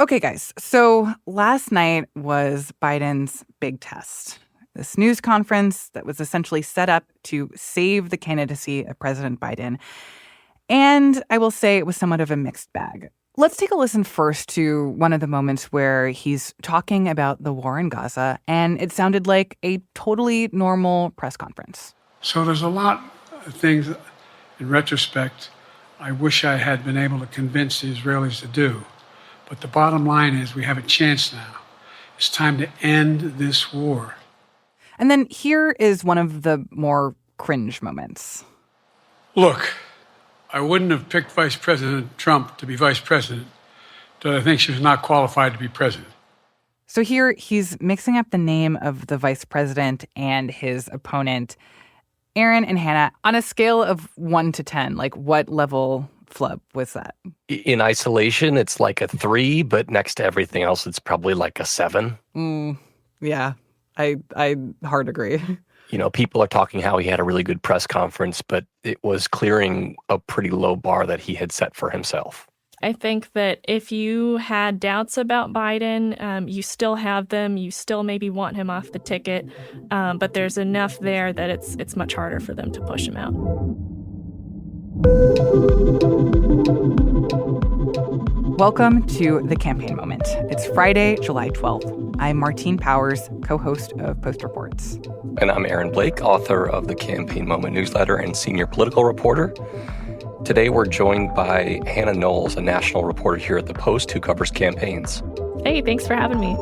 Okay, guys. So last night was Biden's big test. This news conference that was essentially set up to save the candidacy of President Biden. And I will say it was somewhat of a mixed bag. Let's take a listen first to one of the moments where he's talking about the war in Gaza, and it sounded like a totally normal press conference. So there's a lot of things, in retrospect, I wish I had been able to convince the Israelis to do. But the bottom line is we have a chance now. It's time to end this war. And then here is one of the more cringe moments. Look, I wouldn't have picked Vice President Trump to be vice president, but I think she was not qualified to be president. So here he's mixing up the name of the vice president and his opponent. Aaron and Hannah, on a scale of 1 to 10, like what level flub was that? In isolation, it's like a 3, but next to everything else, it's probably like a 7. Yeah, I hard agree. You know, people are talking how he had a really good press conference, but it was clearing a pretty low bar that he had set for himself. I think that if you had doubts about Biden, you still have them. You still maybe want him off the ticket, but there's enough there that it's much harder for them to push him out. Welcome to The Campaign Moment. It's Friday, July 12th. I'm Martine Powers, co-host of Post Reports. And I'm Aaron Blake, author of the Campaign Moment newsletter and senior political reporter. Today, we're joined by Hannah Knowles, a national reporter here at The Post who covers campaigns. Hey, thanks for having me.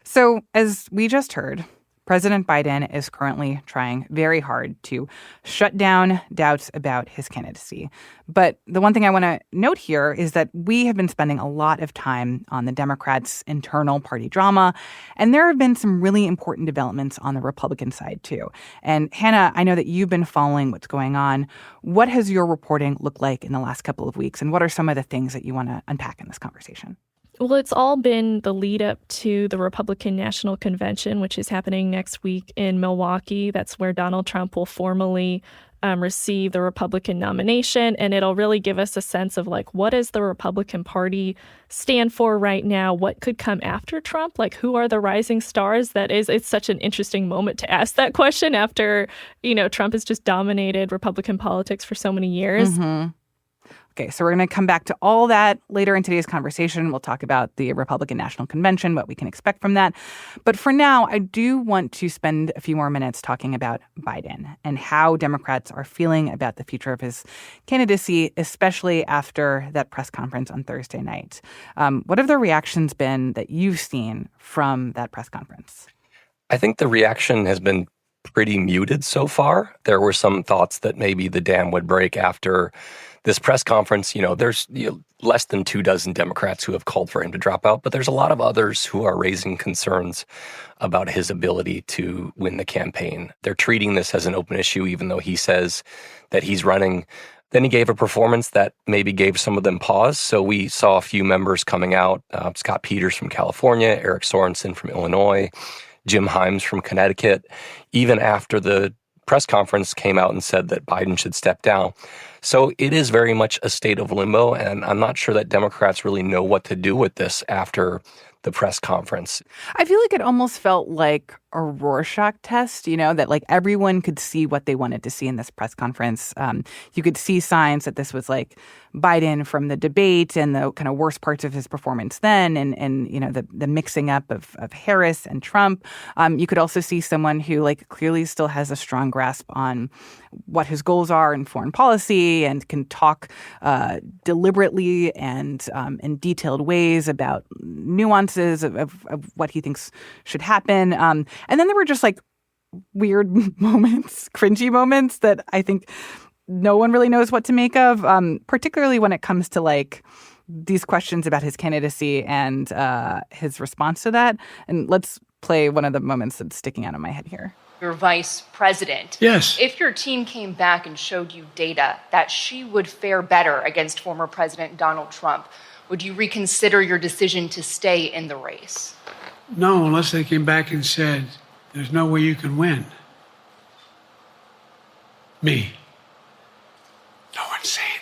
So, as we just heard, President Biden is currently trying very hard to shut down doubts about his candidacy. But the one thing I want to note here is that we have been spending a lot of time on the Democrats' internal party drama, and there have been some really important developments on the Republican side, too. And Hannah, I know that you've been following what's going on. What has your reporting looked like in the last couple of weeks, and what are some of the things that you want to unpack in this conversation? Well, it's all been the lead up to the Republican National Convention, which is happening next week in Milwaukee. That's where Donald Trump will formally receive the Republican nomination. And it'll really give us a sense of like, what does the Republican Party stand for right now? What could come after Trump? Like, who are the rising stars? It's such an interesting moment to ask that question after, Trump has just dominated Republican politics for so many years. Mm-hmm. Okay, so we're going to come back to all that later in today's conversation. We'll talk about the Republican National Convention, what we can expect from that. But for now, I do want to spend a few more minutes talking about Biden and how Democrats are feeling about the future of his candidacy, especially after that press conference on Thursday night. What have the reactions been that you've seen from that press conference? I think the reaction has been pretty muted so far. There were some thoughts that maybe the dam would break after this press conference. There's less than 24 Democrats who have called for him to drop out, but there's a lot of others who are raising concerns about his ability to win the campaign. They're treating this as an open issue, even though he says that he's running. Then he gave a performance that maybe gave some of them pause. So we saw a few members coming out, Scott Peters from California, Eric Sorensen from Illinois, Jim Himes from Connecticut, even after the press conference came out and said that Biden should step down. So it is very much a state of limbo, and I'm not sure that Democrats really know what to do with this after the press conference. I feel like it almost felt like a Rorschach test, that like everyone could see what they wanted to see in this press conference. You could see signs that this was like Biden from the debate and the kind of worst parts of his performance then and the mixing up of Harris and Trump. You could also see someone who like clearly still has a strong grasp on what his goals are in foreign policy and can talk deliberately and in detailed ways about nuances of what he thinks should happen. And then there were just like weird moments, cringy moments that I think no one really knows what to make of, particularly when it comes to like these questions about his candidacy and his response to that. And let's play one of the moments that's sticking out in my head here. Your vice president. Yes. If your team came back and showed you data that she would fare better against former President Donald Trump, would you reconsider your decision to stay in the race? No, unless they came back and said, there's no way you can win. Me. No one's saying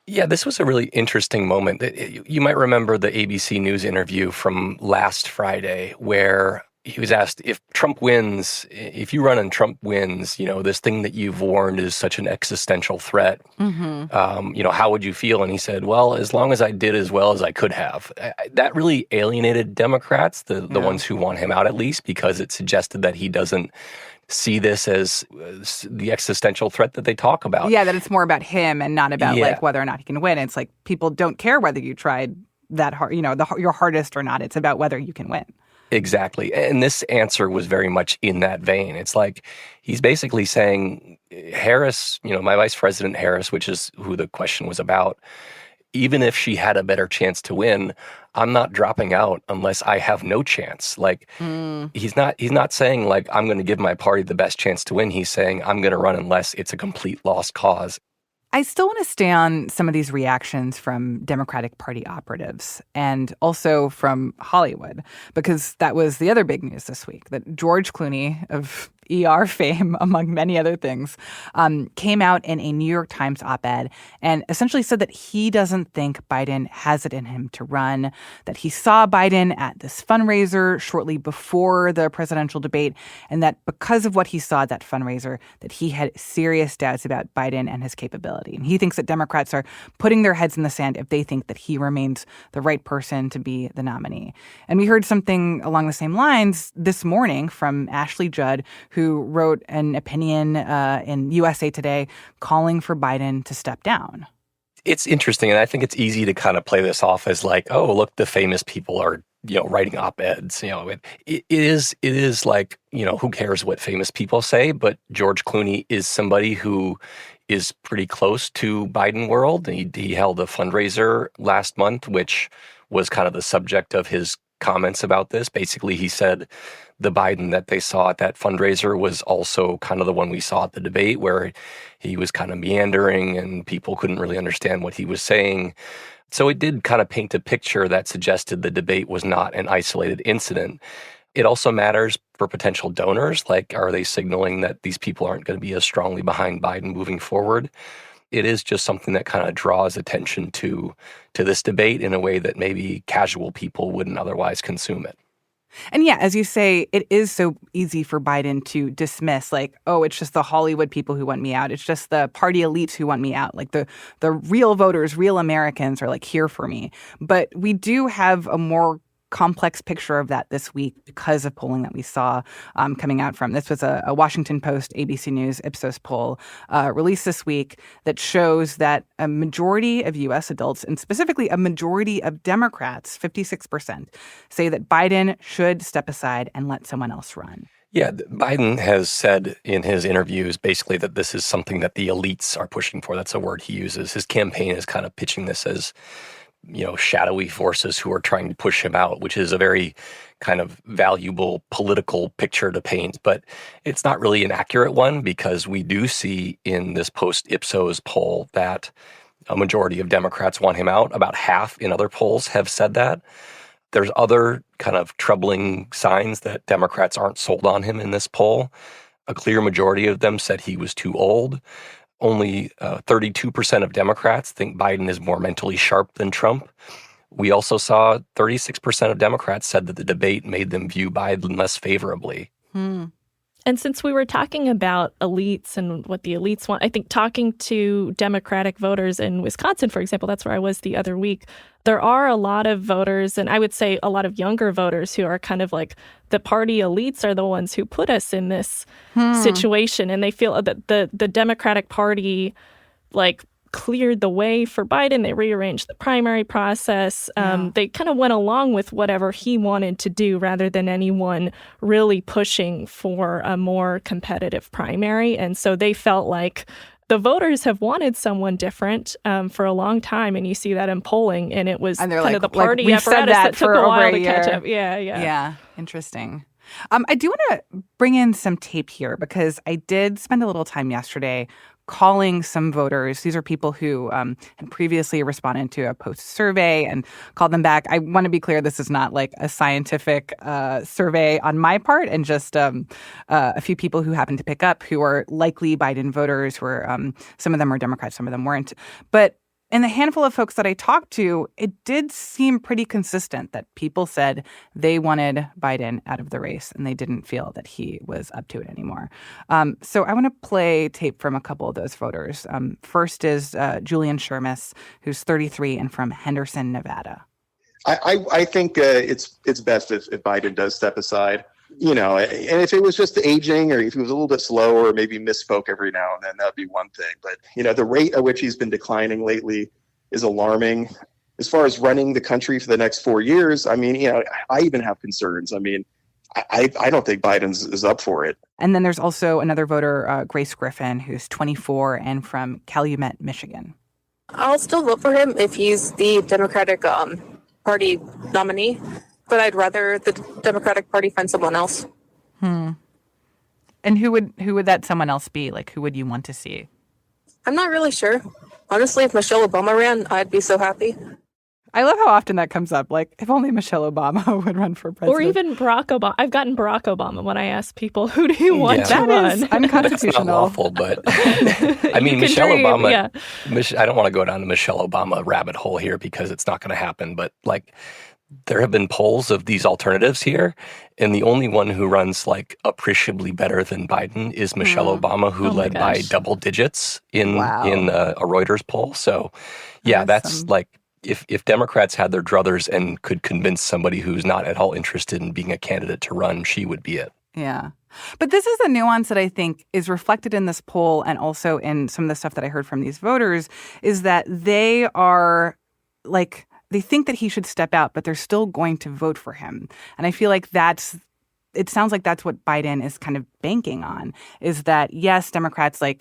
Yeah, this was a really interesting moment. You might remember the ABC News interview from last Friday where he was asked if Trump wins, if you run and Trump wins, this thing that you've warned is such an existential threat. How would you feel? And he said, well, as long as I did as well as I could have. That really alienated Democrats, the ones who want him out at least, because it suggested that he doesn't see this as the existential threat that they talk about. Yeah, that it's more about him and not about like whether or not he can win. It's like people don't care whether you tried that hard, your hardest or not. It's about whether you can win. Exactly. And this answer was very much in that vein. It's like he's basically saying Harris, my Vice President Harris, which is who the question was about, even if she had a better chance to win, I'm not dropping out unless I have no chance. Like he's not saying like I'm going to give my party the best chance to win. He's saying I'm going to run unless it's a complete lost cause. I still want to stay on some of these reactions from Democratic Party operatives and also from Hollywood, because that was the other big news this week, that George Clooney of ER fame, among many other things, came out in a New York Times op-ed and essentially said that he doesn't think Biden has it in him to run, that he saw Biden at this fundraiser shortly before the presidential debate, and that because of what he saw at that fundraiser, that he had serious doubts about Biden and his capability. And he thinks that Democrats are putting their heads in the sand if they think that he remains the right person to be the nominee. And we heard something along the same lines this morning from Ashley Judd, who wrote an opinion in USA Today calling for Biden to step down. It's interesting, and I think it's easy to kind of play this off as like, oh, look, the famous people are, writing op-eds. It is like, who cares what famous people say? But George Clooney is somebody who is pretty close to Biden world. He held a fundraiser last month, which was kind of the subject of his comments about this. Basically, he said the Biden that they saw at that fundraiser was also kind of the one we saw at the debate, where he was kind of meandering and people couldn't really understand what he was saying. So it did kind of paint a picture that suggested the debate was not an isolated incident. It also matters for potential donors. Like, are they signaling that these people aren't going to be as strongly behind Biden moving forward? It is just something that kind of draws attention to this debate in a way that maybe casual people wouldn't otherwise consume it. And yeah, as you say, it is so easy for Biden to dismiss, like, oh, it's just the Hollywood people who want me out. It's just the party elites who want me out. Like the real voters, real Americans are like here for me. But we do have a more complex picture of that this week because of polling that we saw coming out from. This was a Washington Post, ABC News, Ipsos poll released this week that shows that a majority of U.S. adults, and specifically a majority of Democrats, 56%, say that Biden should step aside and let someone else run. Yeah, Biden has said in his interviews basically that this is something that the elites are pushing for. That's a word he uses. His campaign is kind of pitching this as shadowy forces who are trying to push him out, which is a very kind of valuable political picture to paint. But it's not really an accurate one, because we do see in this post-Ipsos poll that a majority of Democrats want him out. About half in other polls have said that. There's other kind of troubling signs that Democrats aren't sold on him in this poll. A clear majority of them said he was too old. Only 32% of Democrats think Biden is more mentally sharp than Trump. We also saw 36% of Democrats said that the debate made them view Biden less favorably. And since we were talking about elites and what the elites want, I think talking to Democratic voters in Wisconsin, for example, that's where I was the other week, there are a lot of voters, and I would say a lot of younger voters who are kind of like, the party elites are the ones who put us in this situation. And they feel that the Democratic Party, like, cleared the way for Biden. They rearranged the primary process. They kind of went along with whatever he wanted to do rather than anyone really pushing for a more competitive primary. And so they felt like the voters have wanted someone different for a long time. And you see that in polling. And it was kind of the party apparatus that took a while to catch up. Yeah. Interesting. I do want to bring in some tape here because I did spend a little time yesterday calling some voters. These are people who had previously responded to a Post survey and called them back. I want to be clear, this is not like a scientific survey on my part, and just a few people who happened to pick up who are likely Biden voters, who are some of them are Democrats, some of them weren't. But in the handful of folks that I talked to, it did seem pretty consistent that people said they wanted Biden out of the race and they didn't feel that he was up to it anymore. So I want to play tape from a couple of those voters. First is Julian Shermis, who's 33 and from Henderson, Nevada. I think it's best if Biden does step aside. And if it was just aging or if he was a little bit slow or maybe misspoke every now and then, that'd be one thing. But, the rate at which he's been declining lately is alarming. As far as running the country for the next 4 years, I even have concerns. I don't think Biden's is up for it. And then there's also another voter, Grace Griffin, who's 24 and from Calumet, Michigan. I'll still vote for him if he's the Democratic Party nominee, but I'd rather the Democratic Party find someone else. And who would that someone else be? Like, who would you want to see? I'm not really sure. Honestly, if Michelle Obama ran, I'd be so happy. I love how often that comes up. Like, if only Michelle Obama would run for president. Or even Barack Obama. I've gotten Barack Obama when I ask people, who do you want to run? That is unconstitutional. It's not lawful, but Michelle Obama, I don't want to go down the Michelle Obama rabbit hole here because it's not going to happen. But there have been polls of these alternatives here, and the only one who runs appreciably better than Biden is Michelle Obama, who led by double digits in a Reuters poll. So, that's if Democrats had their druthers and could convince somebody who's not at all interested in being a candidate to run, she would be it. Yeah. But this is a nuance that I think is reflected in this poll and also in some of the stuff that I heard from these voters is that they are they think that he should step out, but they're still going to vote for him. And I feel like it sounds like that's what Biden is kind of banking on, is that, yes, Democrats, a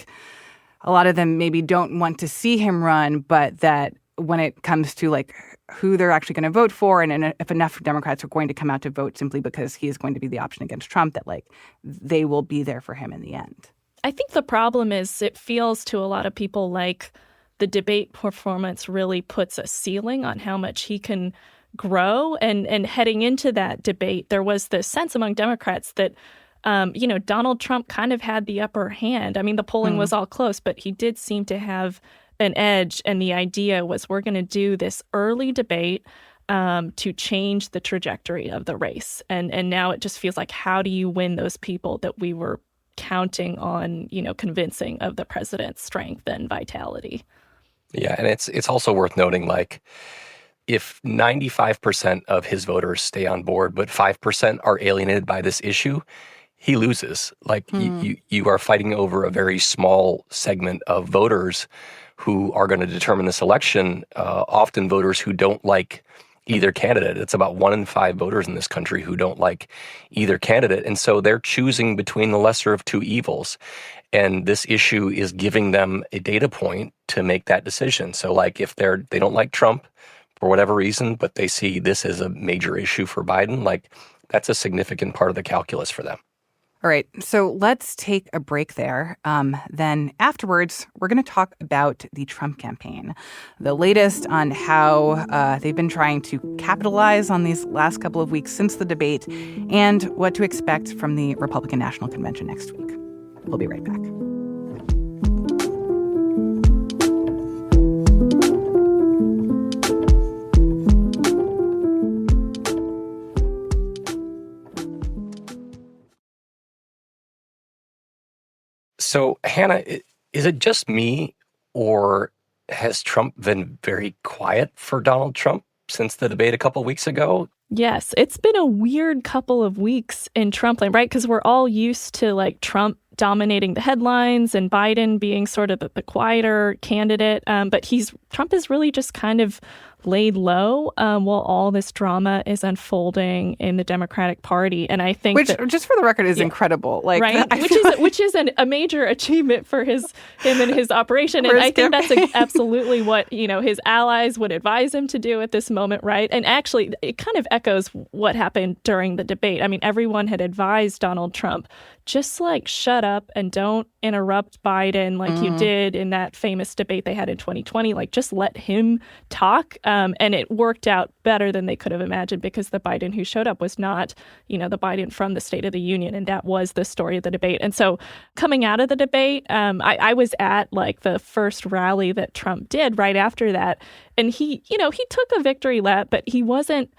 lot of them maybe don't want to see him run, but that when it comes to who they're actually going to vote for, and if enough Democrats are going to come out to vote simply because he is going to be the option against Trump, that they will be there for him in the end. I think the problem is it feels to a lot of people like the debate performance really puts a ceiling on how much he can grow. And heading into that debate, there was this sense among Democrats that, Donald Trump kind of had the upper hand. I mean, the polling was all close, but he did seem to have an edge. And the idea was we're going to do this early debate to change the trajectory of the race. And now it just feels like, how do you win those people that we were counting on, convincing of the president's strength and vitality? Yeah, and it's also worth noting, if 95% of his voters stay on board, but 5% are alienated by this issue, he loses. You are fighting over a very small segment of voters who are going to determine this election, often voters who don't like either candidate. It's about 1 in 5 voters in this country who don't like either candidate. And so they're choosing between the lesser of two evils. And this issue is giving them a data point to make that decision. So if they don't like Trump for whatever reason, but they see this as a major issue for Biden, that's a significant part of the calculus for them. All right, so let's take a break there. Then afterwards, we're going to talk about the Trump campaign, the latest on how they've been trying to capitalize on these last couple of weeks since the debate, and what to expect from the Republican National Convention next week. We'll be right back. So, Hannah, is it just me, or has Trump been very quiet for Donald Trump since the debate a couple of weeks ago? Yes, it's been a weird couple of weeks in Trump land, right? Because we're all used to Trump dominating the headlines and Biden being sort of the quieter candidate. But Trump is really just kind of laid low while all this drama is unfolding in the Democratic Party. And I think which, just for the record, is incredible. Right? Which is a major achievement for him and his operation. And I think that's absolutely what, his allies would advise him to do at this moment, right? And actually, it kind of echoes what happened during the debate. I mean, everyone had advised Donald Trump, just shut up and don't interrupt Biden like you did in that famous debate they had in 2020. Just let him talk. And it worked out better than they could have imagined because the Biden who showed up was not, the Biden from the State of the Union. And that was the story of the debate. And so coming out of the debate, I was at like the first rally that Trump did right after that. And he took a victory lap, but he wasn't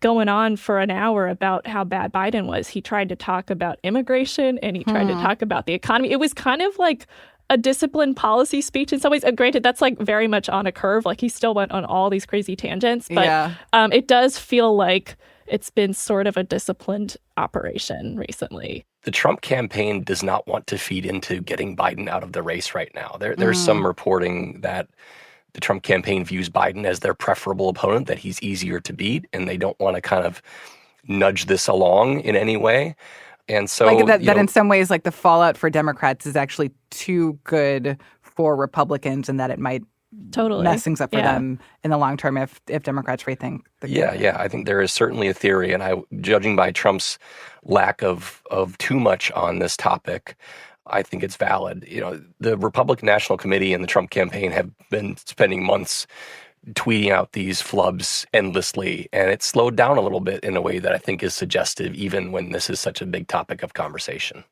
going on for an hour about how bad Biden was. He tried to talk about immigration and he tried to talk about the economy. It was kind of like a disciplined policy speech in some ways. Granted, that's like very much on a curve. Like he still went on all these crazy tangents, but it does feel like it's been sort of a disciplined operation recently. The Trump campaign does not want to feed into getting Biden out of the race right now. There's some reporting that the Trump campaign views Biden as their preferable opponent, that he's easier to beat, and they don't want to kind of nudge this along in any way. And so like that in some ways, like the fallout for Democrats is actually too good for Republicans, and that it might mess things up for them in the long term if Democrats rethink. I think there is certainly a theory, and judging by Trump's lack of too much on this topic, I think it's valid. The Republican National Committee and the Trump campaign have been spending months tweeting out these flubs endlessly, and it slowed down a little bit in a way that I think is suggestive, even when this is such a big topic of conversation.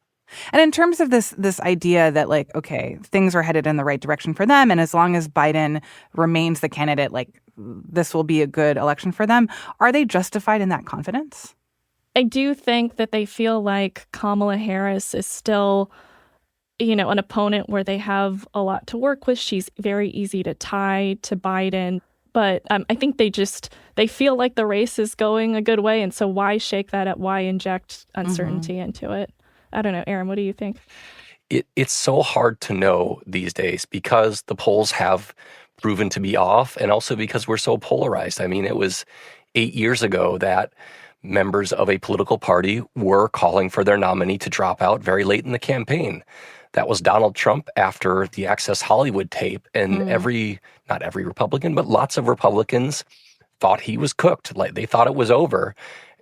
And in terms of this idea that, like, okay, things are headed in the right direction for them, and as long as Biden remains the candidate, like, this will be a good election for them, are they justified in that confidence? I do think that they feel like Kamala Harris is still, an opponent where they have a lot to work with. She's very easy to tie to Biden. But I think they feel like the race is going a good way. And so why shake that up? Why inject uncertainty into it? I don't know. Aaron, what do you think? It's so hard to know these days because the polls have proven to be off, and also because we're so polarized. I mean, it was 8 years ago that members of a political party were calling for their nominee to drop out very late in the campaign. That was Donald Trump after the Access Hollywood tape, and not every Republican, but lots of Republicans thought he was cooked. Like they thought it was over.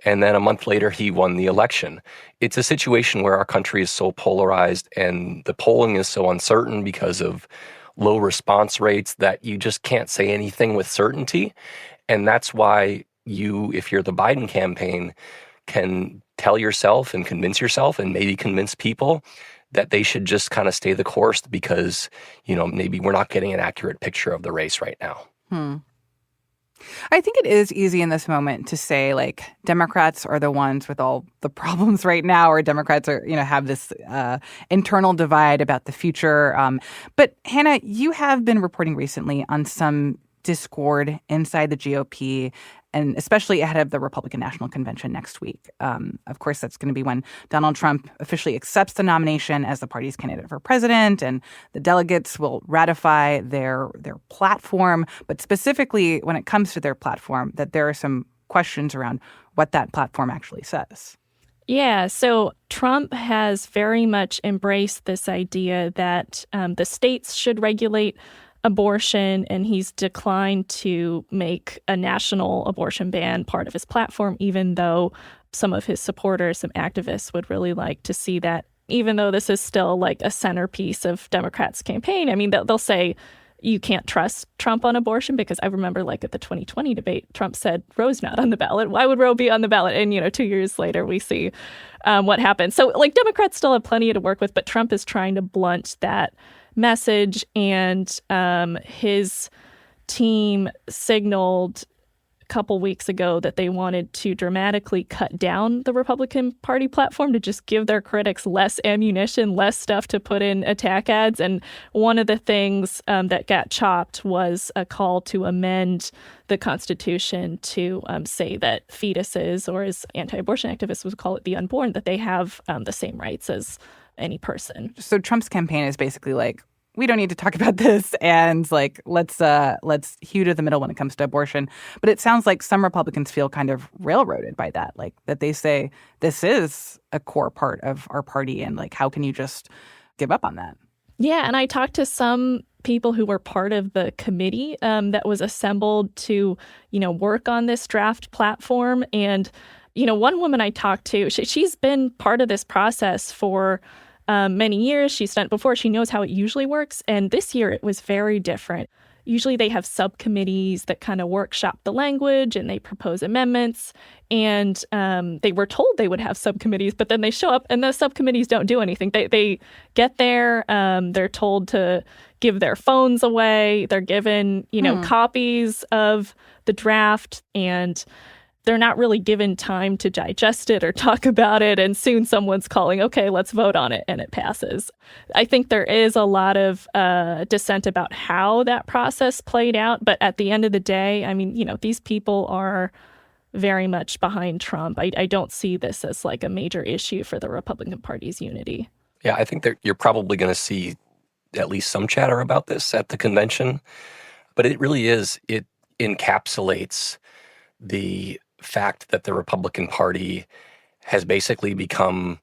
And then a month later, he won the election. It's a situation where our country is so polarized and the polling is so uncertain because of low response rates that you just can't say anything with certainty. And that's why if you're the Biden campaign, can tell yourself and convince yourself and maybe convince people that they should just kind of stay the course because, maybe we're not getting an accurate picture of the race right now. I think it is easy in this moment to say, like, Democrats are the ones with all the problems right now, or Democrats are, have this internal divide about the future. But Hannah, you have been reporting recently on some discord inside the GOP, and especially ahead of the Republican National Convention next week. Of course, that's going to be when Donald Trump officially accepts the nomination as the party's candidate for president, and the delegates will ratify their platform. But specifically, when it comes to their platform, that there are some questions around what that platform actually says. Yeah, so Trump has very much embraced this idea that the states should regulate abortion, and he's declined to make a national abortion ban part of his platform, even though some of his supporters, some activists would really like to see that, even though this is still like a centerpiece of Democrats' campaign. I mean, they'll say you can't trust Trump on abortion because I remember like at the 2020 debate, Trump said Roe's not on the ballot. Why would Roe be on the ballot? And, 2 years later, we see what happened. So like Democrats still have plenty to work with, but Trump is trying to blunt that message, and his team signaled a couple weeks ago that they wanted to dramatically cut down the Republican Party platform to just give their critics less ammunition, less stuff to put in attack ads. And one of the things that got chopped was a call to amend the Constitution to say that fetuses, or as anti-abortion activists would call it, the unborn, that they have the same rights as any person. So Trump's campaign is basically like, we don't need to talk about this, and like let's hew to the middle when it comes to abortion. But it sounds like some Republicans feel kind of railroaded by that, like that they say this is a core part of our party, and like how can you just give up on that? Yeah, and I talked to some people who were part of the committee that was assembled to, work on this draft platform. And, one woman I talked to, she's been part of this process for many years. She's done it before. She knows how it usually works. And this year it was very different. usually they have subcommittees that kind of workshop the language and they propose amendments. And they were told they would have subcommittees, but then they show up and those subcommittees don't do anything. They get there, they're told to give their phones away. They're given, copies of the draft, and they're not really given time to digest it or talk about it. And soon someone's calling, okay, let's vote on it, and it passes. I think there is a lot of dissent about how that process played out. But at the end of the day, I mean, these people are very much behind Trump. I don't see this as like a major issue for the Republican Party's unity. Yeah, I think that you're probably going to see at least some chatter about this at the convention. But it really it encapsulates the fact that the Republican Party has basically become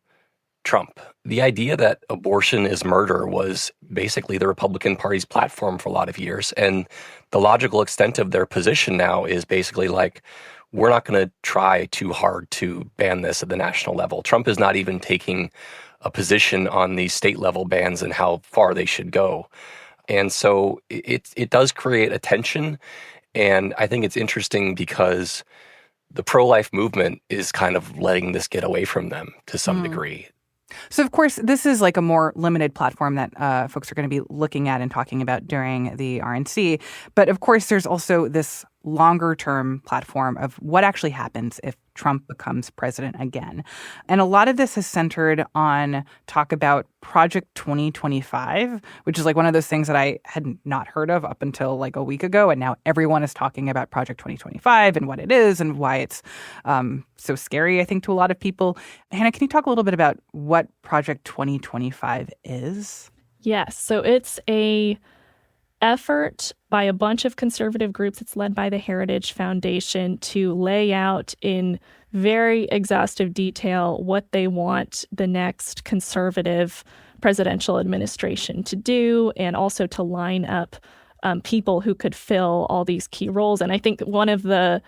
Trump. The idea that abortion is murder was basically the Republican Party's platform for a lot of years. And the logical extent of their position now is basically like, we're not going to try too hard to ban this at the national level. Trump is not even taking a position on the state level bans and how far they should go. And so it does create a tension. And I think it's interesting because the pro-life movement is kind of letting this get away from them to some degree. So, of course, this is like a more limited platform that folks are going to be looking at and talking about during the RNC. But, of course, there's also this longer-term platform of what actually happens if Trump becomes president again. And a lot of this is centered on talk about Project 2025, which is like one of those things that I had not heard of up until like a week ago. And now everyone is talking about Project 2025 and what it is and why it's so scary, I think, to a lot of people. Hannah, can you talk a little bit about what Project 2025 is? Yes. So it's a effort by a bunch of conservative groups. It's led by the Heritage Foundation to lay out in very exhaustive detail what they want the next conservative presidential administration to do, and also to line up people who could fill all these key roles. And I think a lot of the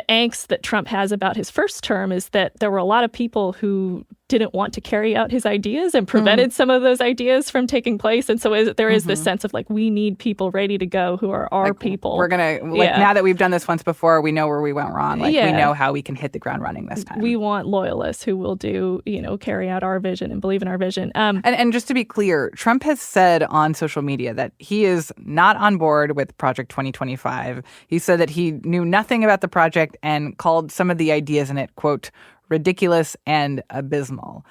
angst that Trump has about his first term is that there were a lot of people who didn't want to carry out his ideas and prevented some of those ideas from taking place. And so there is this sense of like, we need people ready to go who are our people. We're going to, now that we've done this once before, we know where we went wrong. We know how we can hit the ground running this time. We want loyalists who will carry out our vision and believe in our vision. And just to be clear, Trump has said on social media that he is not on board with Project 2025. He said that he knew nothing about the project and called some of the ideas in it, quote, ridiculous and abysmal.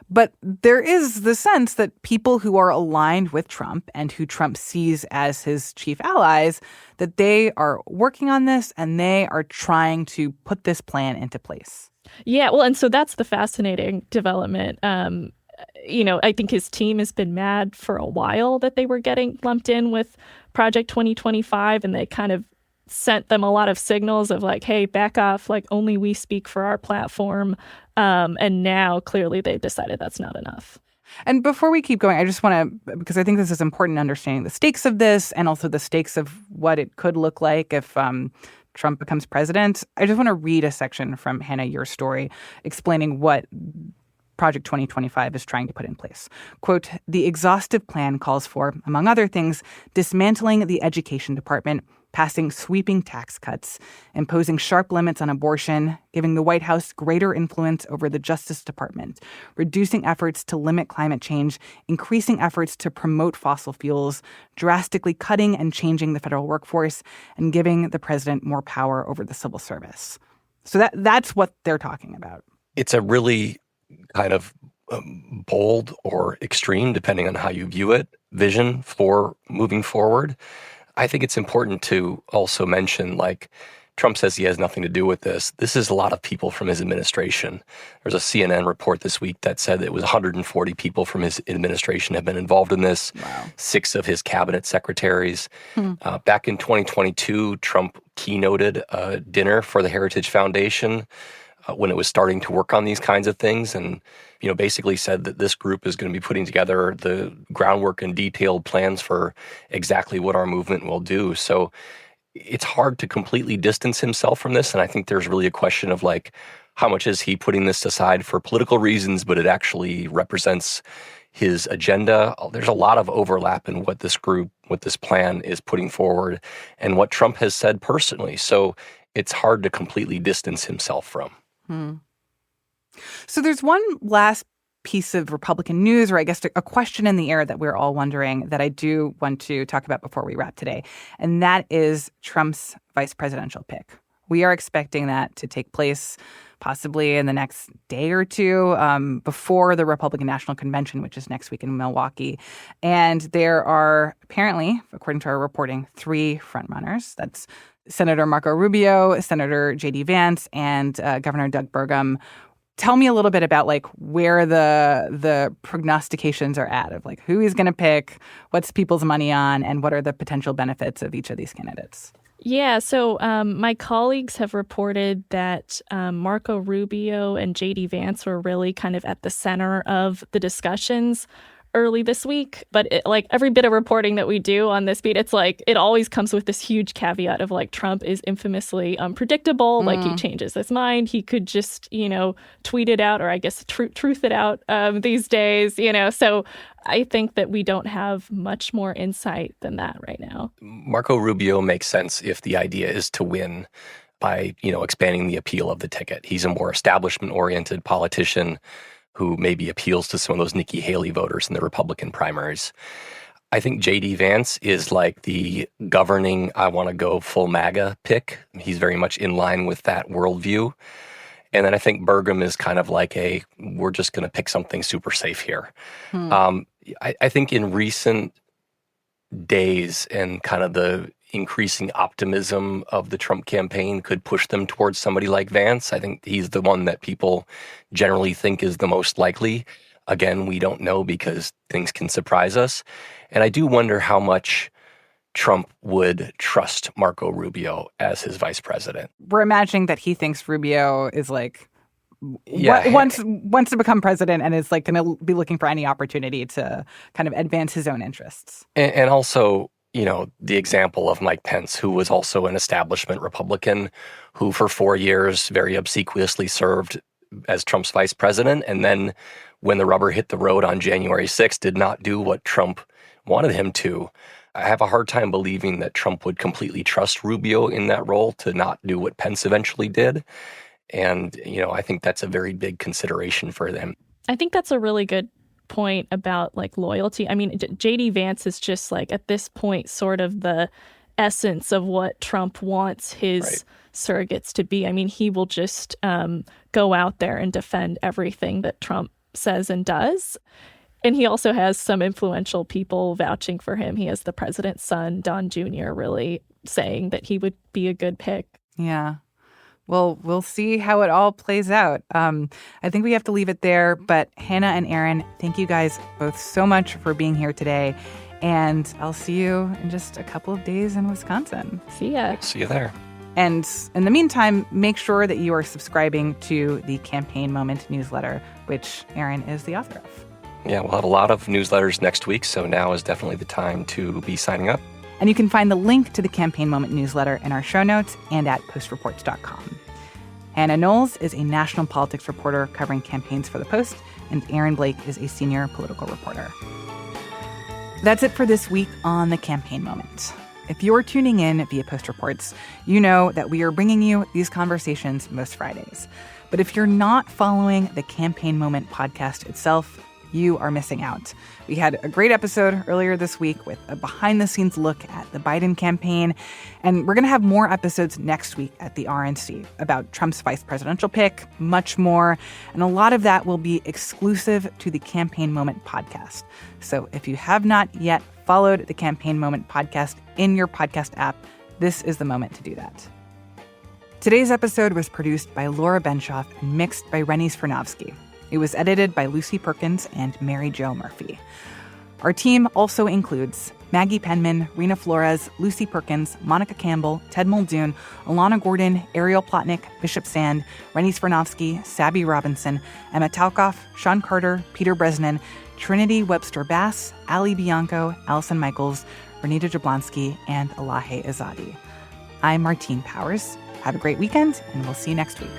But there is the sense that people who are aligned with Trump and who Trump sees as his chief allies, that they are working on this and they are trying to put this plan into place. Yeah, well, and so that's the fascinating development. I think his team has been mad for a while that they were getting lumped in with Project 2025, and they kind of sent them a lot of signals of like, hey, back off, like only we speak for our platform. And now clearly they've decided that's not enough. And before we keep going, I just want to, because I think this is important, understanding the stakes of this and also the stakes of what it could look like if Trump becomes president. I just want to read a section from, Hannah, your story explaining what Project 2025 is trying to put in place. Quote, the exhaustive plan calls for, among other things, dismantling the education department, passing sweeping tax cuts, imposing sharp limits on abortion, giving the White House greater influence over the Justice Department, reducing efforts to limit climate change, increasing efforts to promote fossil fuels, drastically cutting and changing the federal workforce, and giving the president more power over the civil service. So that's what they're talking about. It's a really kind of bold or extreme, depending on how you view it, vision for moving forward. I think it's important to also mention, like, Trump says he has nothing to do with this. This is a lot of people from his administration. There's a CNN report this week that said that it was 140 people from his administration have been involved in this. Wow. 6 of his cabinet secretaries. Back in 2022, Trump keynoted a dinner for the Heritage Foundation when it was starting to work on these kinds of things, and basically said that this group is going to be putting together the groundwork and detailed plans for exactly what our movement will do. So it's hard to completely distance himself from this, and I think there's really a question of like, how much is he putting this aside for political reasons, but it actually represents his agenda. There's a lot of overlap in what this plan is putting forward and what Trump has said personally. So it's hard to completely distance himself from. So there's one last piece of Republican news, or I guess a question in the air that we're all wondering that I do want to talk about before we wrap today. And that is Trump's vice presidential pick. We are expecting that to take place possibly in the next day or two before the Republican National Convention, which is next week in Milwaukee. And there are apparently, according to our reporting, 3 frontrunners. That's Senator Marco Rubio, Senator J.D. Vance, and Governor Doug Burgum. Tell me a little bit about like where the prognostications are at of like who he's going to pick, what's people's money on, and what are the potential benefits of each of these candidates. Yeah, so my colleagues have reported that Marco Rubio and J.D. Vance were really kind of at the center of the discussions early this week. But like every bit of reporting that we do on this beat, it's like it always comes with this huge caveat of like Trump is infamously unpredictable. Like he changes his mind. He could just, tweet it out, or I guess truth it out these days, So I think that we don't have much more insight than that right now. Marco Rubio makes sense if the idea is to win by, expanding the appeal of the ticket. He's a more establishment-oriented politician who maybe appeals to some of those Nikki Haley voters in the Republican primaries. I think J.D. Vance is like the governing, I want to go full MAGA pick. He's very much in line with that worldview. And then I think Burgum is kind of like we're just going to pick something super safe here. I think in recent days and kind of the increasing optimism of the Trump campaign could push them towards somebody like Vance. I think he's the one that people generally think is the most likely. Again, we don't know because things can surprise us. And I do wonder how much Trump would trust Marco Rubio as his vice president. We're imagining that he thinks Rubio is like wants to become president and is like going to be looking for any opportunity to kind of advance his own interests. And also, the example of Mike Pence, who was also an establishment Republican, who for 4 years very obsequiously served as Trump's vice president. And then when the rubber hit the road on January 6th, did not do what Trump wanted him to. I have a hard time believing that Trump would completely trust Rubio in that role to not do what Pence eventually did. And, I think that's a very big consideration for them. I think that's a really good point about like loyalty. I mean, J.D. Vance is just like at this point sort of the essence of what Trump wants his surrogates to be. I mean, he will just go out there and defend everything that Trump says and does. And he also has some influential people vouching for him. He has the president's son, Don Jr., really saying that he would be a good pick. Yeah. Well, we'll see how it all plays out. I think we have to leave it there. But Hannah and Aaron, thank you guys both so much for being here today. And I'll see you in just a couple of days in Wisconsin. See ya. See you there. And in the meantime, make sure that you are subscribing to the Campaign Moment newsletter, which Aaron is the author of. Yeah, we'll have a lot of newsletters next week, so now is definitely the time to be signing up. And you can find the link to the Campaign Moment newsletter in our show notes and at postreports.com. Hannah Knowles is a national politics reporter covering campaigns for The Post, and Aaron Blake is a senior political reporter. That's it for this week on the Campaign Moment. If you're tuning in via Post Reports, you know that we are bringing you these conversations most Fridays. But if you're not following the Campaign Moment podcast itself, you are missing out. We had a great episode earlier this week with a behind-the-scenes look at the Biden campaign, and we're going to have more episodes next week at the RNC about Trump's vice presidential pick, much more, and a lot of that will be exclusive to the Campaign Moment podcast. So if you have not yet followed the Campaign Moment podcast in your podcast app, this is the moment to do that. Today's episode was produced by Laura Benshoff and mixed by Rennie Svirnovsky. It was edited by Lucy Perkins and Mary Jo Murphy. Our team also includes Maggie Penman, Rena Flores, Lucy Perkins, Monica Campbell, Ted Muldoon, Alana Gordon, Ariel Plotnick, Bishop Sand, Rennie Svirnovsky, Sabby Robinson, Emma Talkoff, Sean Carter, Peter Bresnan, Trinity Webster Bass, Ali Bianco, Allison Michaels, Renita Jablonski, and Elahe Izadi. I'm Martine Powers. Have a great weekend, and we'll see you next week.